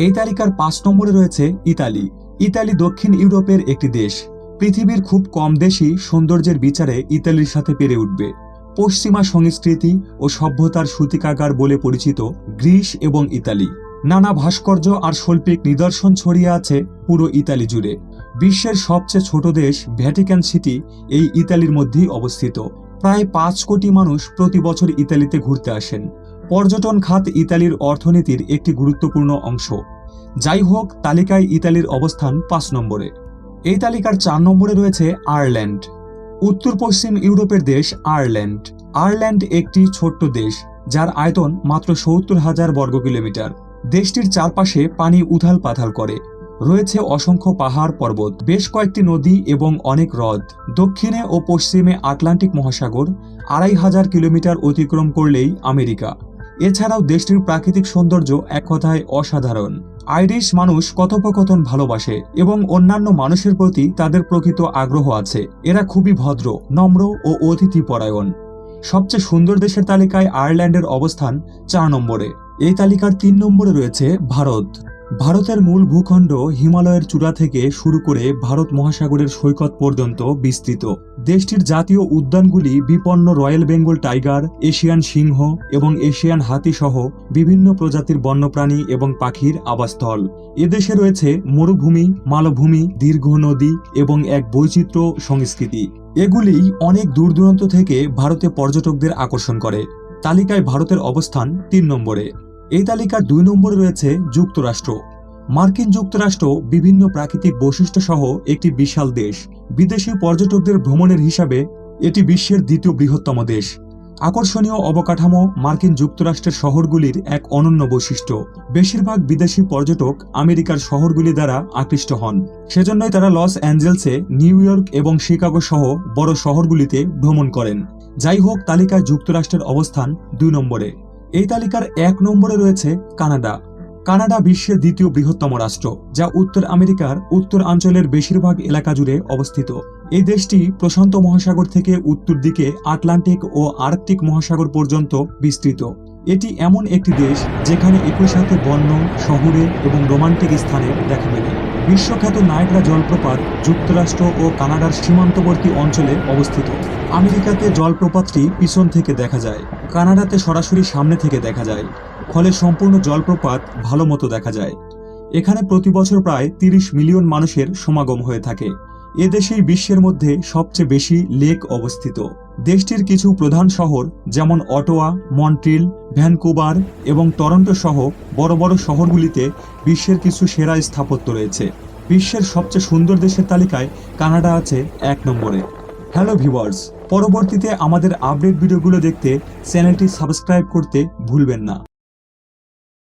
এই তালিকার ৫ নম্বরে রয়েছে ইতালি। ইতালি দক্ষিণ ইউরোপের একটি দেশ। পৃথিবীর খুব কম দেশই সৌন্দর্যের বিচারে ইতালির সাথে পেরে উঠবে। পশ্চিমা সংস্কৃতি ও সভ্যতার সূতিকাগার বলে পরিচিত গ্রিস এবং ইতালি। নানা ভাস্কর্য আর শৈল্পিক নিদর্শন ছড়িয়ে আছে পুরো ইতালি জুড়ে। বিশ্বের সবচেয়ে ছোট দেশ ভ্যাটিকান সিটি এই ইতালির মধ্যেই অবস্থিত। প্রায় ৫ কোটি মানুষ প্রতি বছর ইতালিতে ঘুরতে আসেন। পর্যটন খাত ইতালির অর্থনীতির একটি গুরুত্বপূর্ণ অংশ। যাই হোক, তালিকায় ইতালির অবস্থান ৫ নম্বরে। এই তালিকার ৪ নম্বরে রয়েছে আয়ারল্যান্ড। উত্তর পশ্চিম ইউরোপের দেশ আয়ারল্যান্ড। আয়ারল্যান্ড একটি ছোট্ট দেশ, যার আয়তন মাত্র ৭০,০০০ বর্গ কিলোমিটার। দেশটির চারপাশে পানি উথাল পাথাল করে। রয়েছে অসংখ্য পাহাড় পর্বত, বেশ কয়েকটি নদী এবং অনেক হ্রদ। দক্ষিণে ও পশ্চিমে আটলান্টিক মহাসাগর, ২৫০০ কিলোমিটার অতিক্রম করলেই আমেরিকা। এছাড়াও দেশটির প্রাকৃতিক সৌন্দর্য এক কথায় অসাধারণ। আইরিশ মানুষ কথোপকথন ভালোবাসে এবং অন্যান্য মানুষের প্রতি তাদের প্রকৃত আগ্রহ আছে। এরা খুবই ভদ্র, নম্র ও অতিথিপরায়ণ। সবচেয়ে সুন্দর দেশের তালিকায় আয়ারল্যান্ডের অবস্থান ৪ নম্বরে। এই তালিকার ৩ নম্বরে রয়েছে ভারত। ভারতের মূল ভূখণ্ড হিমালয়ের চূড়া থেকে শুরু করে ভারত মহাসাগরের সৈকত পর্যন্ত বিস্তৃত। দেশটির জাতীয় উদ্যানগুলি বিপন্ন রয়্যাল বেঙ্গল টাইগার, এশিয়ান সিংহ এবং এশিয়ান হাতি সহ বিভিন্ন প্রজাতির বন্যপ্রাণী এবং পাখির আবাসস্থল। এদেশে রয়েছে মরুভূমি, মালভূমি, দীর্ঘ নদী এবং এক বৈচিত্র্য সংস্কৃতি। এগুলি অনেক দূর দূরান্ত থেকে ভারতে পর্যটকদের আকর্ষণ করে। তালিকায় ভারতের অবস্থান ৩ নম্বরে। এই তালিকার ২ নম্বরে রয়েছে যুক্তরাষ্ট্র। মার্কিন যুক্তরাষ্ট্র বিভিন্ন প্রাকৃতিক বৈশিষ্ট্য সহ একটি বিশাল দেশ। বিদেশি পর্যটকদের ভ্রমণের হিসাবে এটি বিশ্বের ২য় বৃহত্তম দেশ। আকর্ষণীয় অবকাঠামো মার্কিন যুক্তরাষ্ট্রের শহরগুলির এক অনন্য বৈশিষ্ট্য। বেশিরভাগ বিদেশি পর্যটক আমেরিকার শহরগুলি দ্বারা আকৃষ্ট হন। সেজন্যই তারা লস অ্যাঞ্জেলসে, নিউ ইয়র্ক এবং শিকাগো সহ বড় শহরগুলিতে ভ্রমণ করেন। যাই হোক, তালিকায় যুক্তরাষ্ট্রের অবস্থান ২ নম্বরে। এই তালিকার ১ নম্বরে রয়েছে কানাডা। কানাডা বিশ্বের ২য় বৃহত্তম রাষ্ট্র, যা উত্তর আমেরিকার উত্তরাঞ্চলের বেশিরভাগ এলাকা জুড়ে অবস্থিত। এই দেশটি প্রশান্ত মহাসাগর থেকে উত্তর দিকে আটলান্টিক ও আর্কটিক মহাসাগর পর্যন্ত বিস্তৃত। এটি এমন একটি দেশ যেখানে একই সাথে বন্য, শহুরে এবং রোমান্টিক স্থানে দেখা মেলে। বিশ্বখ্যাত নায়াগ্রা জলপ্রপাত যুক্তরাষ্ট্র ও কানাডার সীমান্তবর্তী অঞ্চলে অবস্থিত। আমেরিকাতে জলপ্রপাতটি পিছন থেকে দেখা যায়, কানাডাতে সরাসরি সামনে থেকে দেখা যায়, ফলে সম্পূর্ণ জলপ্রপাত ভালো মতো দেখা যায়। এখানে প্রতি বছর প্রায় ৩০ মিলিয়ন মানুষের সমাগম হয়ে থাকে। এদেশেই বিশ্বের মধ্যে সবচেয়ে বেশি লেক অবস্থিত। দেশটির কিছু প্রধান শহর যেমন অটোয়া, মন্ট্রিল, ভ্যানকুভার এবং টরন্টো সহ বড় বড় শহরগুলিতে বিশ্বের কিছু সেরা স্থাপত্য রয়েছে। বিশ্বের সবচেয়ে সুন্দর দেশের তালিকায় কানাডা আছে ১ নম্বরে। হ্যালো ভিউয়ার্স, পরবর্তীতে আমাদের আপডেট ভিডিওগুলো দেখতে চ্যানেলটি সাবস্ক্রাইব করতে ভুলবেন না।